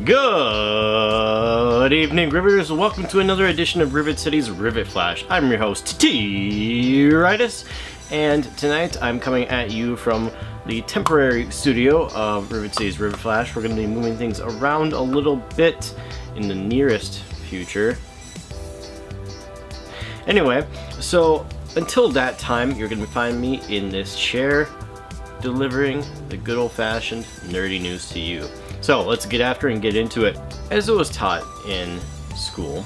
Good evening, Riveters. Welcome to another edition of Rivet City's Rivet Flash. I'm your host, Trydus, and tonight I'm coming at you from the temporary studio of Rivet City's Rivet Flash. We're going to be moving things around a little bit in the nearest future. Anyway, so until that time, you're going to find me in this chair delivering the good old-fashioned nerdy news to you. So let's get after it and get into it. As it was taught in school,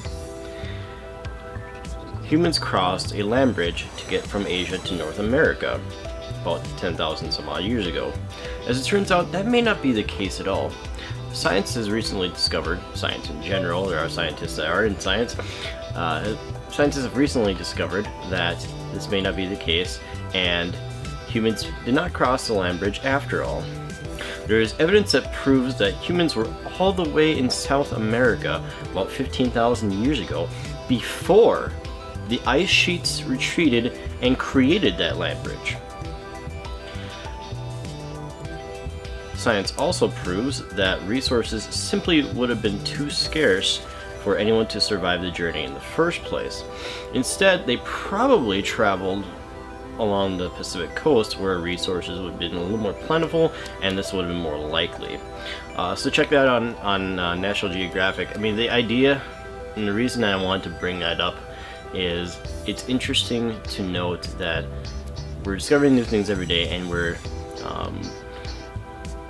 humans crossed a land bridge to get from Asia to North America about 10,000 some odd years ago. As it turns out, that may not be the case at all. Science has recently discovered, science in general, there are scientists that are in science, scientists have recently discovered that this may not be the case, and humans did not cross the land bridge after all. There is evidence that proves that humans were all the way in South America about 15,000 years ago, before the ice sheets retreated and created that land bridge. Science also proves that resources simply would have been too scarce for anyone to survive the journey in the first place. Instead, they probably traveled along the Pacific coast, where resources would have been a little more plentiful, and this would have been more likely. So check that out on National Geographic. I mean, the idea and the reason I wanted to bring that up is it's interesting to note that we're discovering new things every day, and we're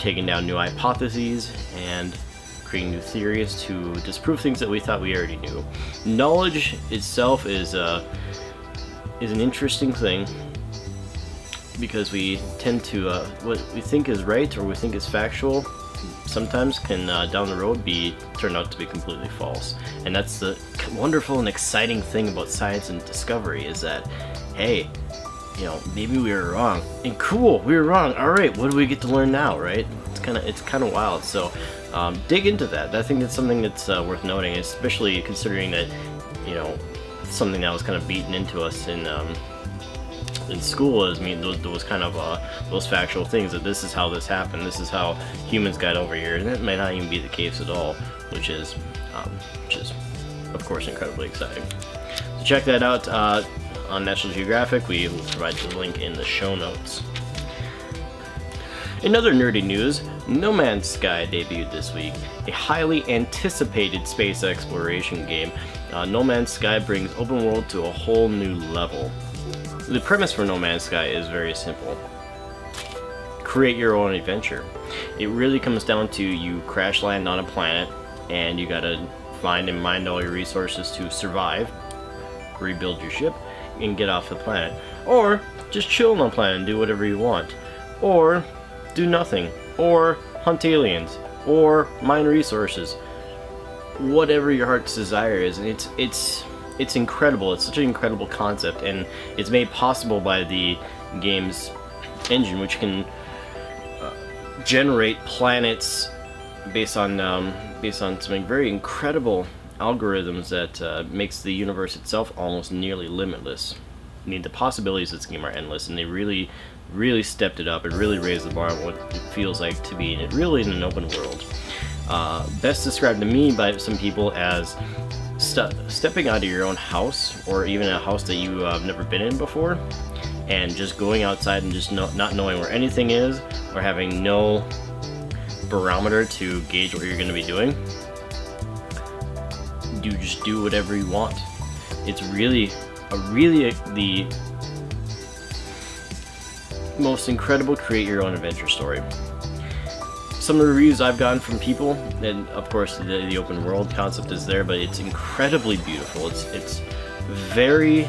taking down new hypotheses and creating new theories to disprove things that we thought we already knew. Knowledge itself is an interesting thing, because we tend to, what we think is right or we think is factual sometimes can down the road turn out to be completely false. And that's the wonderful and exciting thing about science and discovery, is that, hey, you know, maybe we were wrong, and cool, we were wrong, alright, what do we get to learn now, right? It's kind of wild. So dig into that. I think that's something that's worth noting, especially considering that, you know, something that was kind of beaten into us in school is, I mean, those kind of those factual things, that this is how this happened, this is how humans got over here, and that might not even be the case at all, which is of course incredibly exciting. So check that out on National Geographic. We will provide the link in the show notes. In other nerdy news, No Man's Sky debuted this week, a highly anticipated space exploration game. No Man's Sky brings open world to a whole new level. The premise for No Man's Sky is very simple. Create your own adventure. It really comes down to you crash land on a planet, and you gotta find and mine all your resources to survive, rebuild your ship, and get off the planet. Or just chill on the planet and do whatever you want. Or do nothing. Or hunt aliens. Or mine resources. Whatever your heart's desire is. And it's incredible. It's such an incredible concept, and it's made possible by the game's engine, which can generate planets based on some very incredible algorithms that makes the universe itself almost nearly limitless. I mean, the possibilities of this game are endless, and they really stepped it up and really raised the bar on what it feels like to be in an open world. Best described to me by some people as stepping out of your own house, or even a house that you have never been in before, and just going outside and just not knowing where anything is, or having no barometer to gauge what you're going to be doing. You just do whatever you want. It's really the most incredible create your own adventure story. Some of the reviews I've gotten from people, and of course the open world concept is there, but it's incredibly beautiful. It's very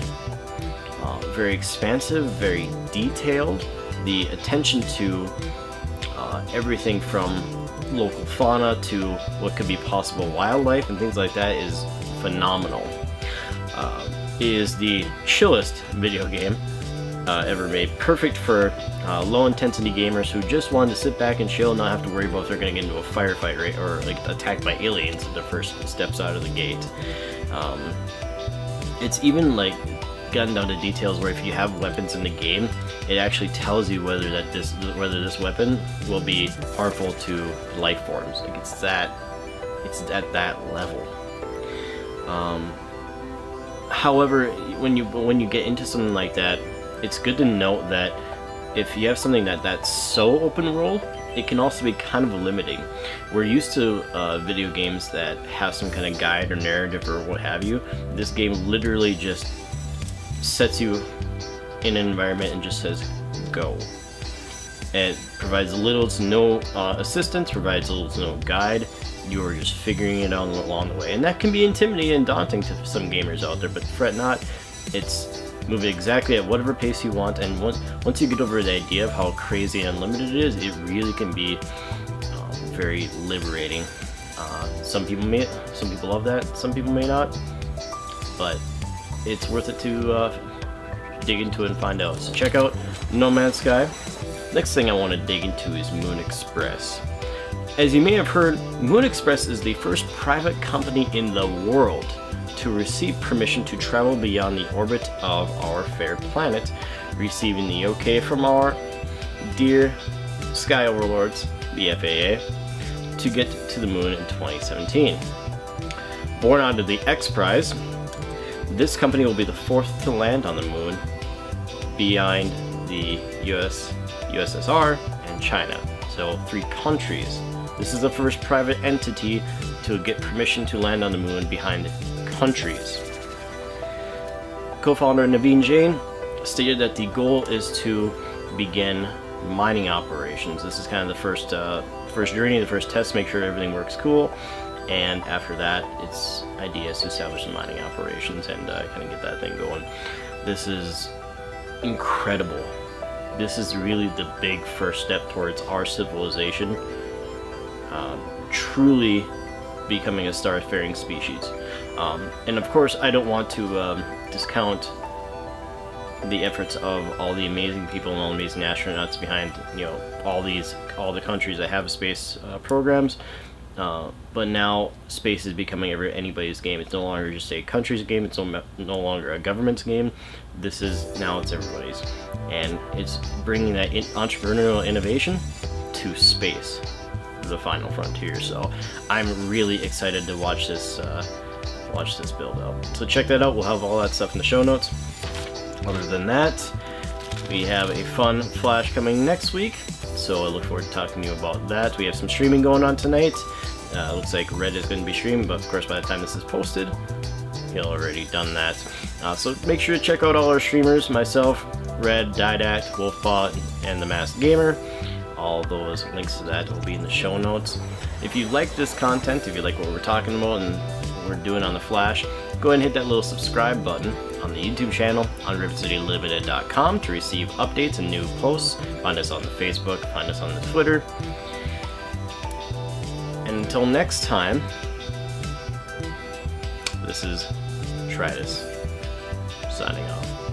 expansive, very detailed. The attention to everything from local fauna to what could be possible wildlife and things like that is phenomenal. It is the chillest video game ever made, perfect for low-intensity gamers who just wanted to sit back and chill and not have to worry about if they're going to get into a firefight, right, or like attacked by aliens at the first steps out of the gate. It's even like gotten down to details where if you have weapons in the game, it actually tells you whether this weapon will be harmful to life forms. Like, it's that It's at that level. However, when you get into something like that, it's good to note that if you have something that's so open world, it can also be kind of limiting. We're used to video games that have some kind of guide or narrative or what have you. This game literally just sets you in an environment and just says, go. It provides little to no assistance, provides little to no guide. You are just figuring it out along the way. And that can be intimidating and daunting to some gamers out there, but fret not. It's moving exactly at whatever pace you want, and once you get over the idea of how crazy and unlimited it is, it really can be very liberating. Some people love that, some people may not, but it's worth it to dig into it and find out. So check out No Man's Sky. Next thing I want to dig into is Moon Express. As you may have heard, Moon Express is the first private company in the world to receive permission to travel beyond the orbit of our fair planet, receiving the okay from our dear sky overlords, the FAA, to get to the moon in 2017. Born out of the X Prize, this company will be the fourth to land on the moon, behind the USSR, and China. So 3 countries. This is the first private entity to get permission to land on the moon behind countries. Co-founder Naveen Jain stated that the goal is to begin mining operations. This is kind of the first journey, the first test, make sure everything works cool, and after that, its idea is to establish the mining operations and kind of get that thing going. This is incredible. This is really the big first step towards our civilization truly becoming a starfaring species. And of course, I don't want to discount the efforts of all the amazing people and all the amazing astronauts behind, all the countries that have space programs. But now space is becoming anybody's game. It's no longer just a country's game. It's no longer a government's game. It's everybody's, and it's bringing that entrepreneurial innovation to space, the final frontier. So I'm really excited to watch this build up. So check that out. We'll have all that stuff in the show notes. Other than that, we have a fun Flash coming next week, so I look forward to talking to you about that. We have some streaming going on tonight. Looks like Red is going to be streaming, but of course by the time this is posted, he'll already done that. So make sure to check out all our streamers, myself, Red, Didact, Wolfbot, and The Masked Gamer. All those links to that will be in the show notes. If you like this content, if you like what we're talking about and what we're doing on the Flash, go ahead and hit that little subscribe button on the YouTube channel, on RivetCityLimited.com to receive updates and new posts. Find us on the Facebook, find us on the Twitter. And until next time, this is Trydus, signing off.